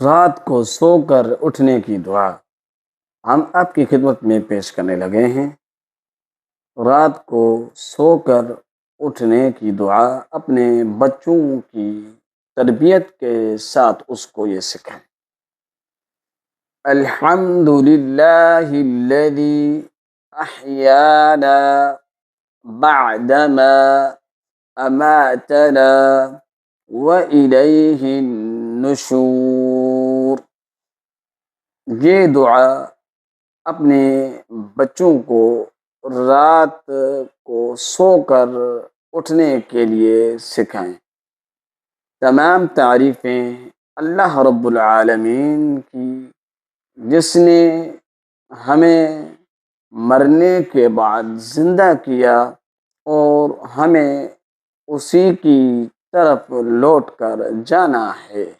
رات کو سو کر اٹھنے کی دعا ہم آپ کی خدمت میں پیش کرنے لگے ہیں۔ رات کو سو کر اٹھنے کی دعا اپنے بچوں کی تربیت کے ساتھ اس کو یہ سکھائیں۔ الحمد للہ الذی احیانا بعدما اماتنا والیہ النشور۔ یہ دعا اپنے بچوں کو رات کو سو کر اٹھنے کے لیے سکھائیں۔ تمام تعریفیں اللہ رب العالمین کی، جس نے ہمیں مرنے کے بعد زندہ کیا اور ہمیں اسی کی طرف لوٹ کر جانا ہے۔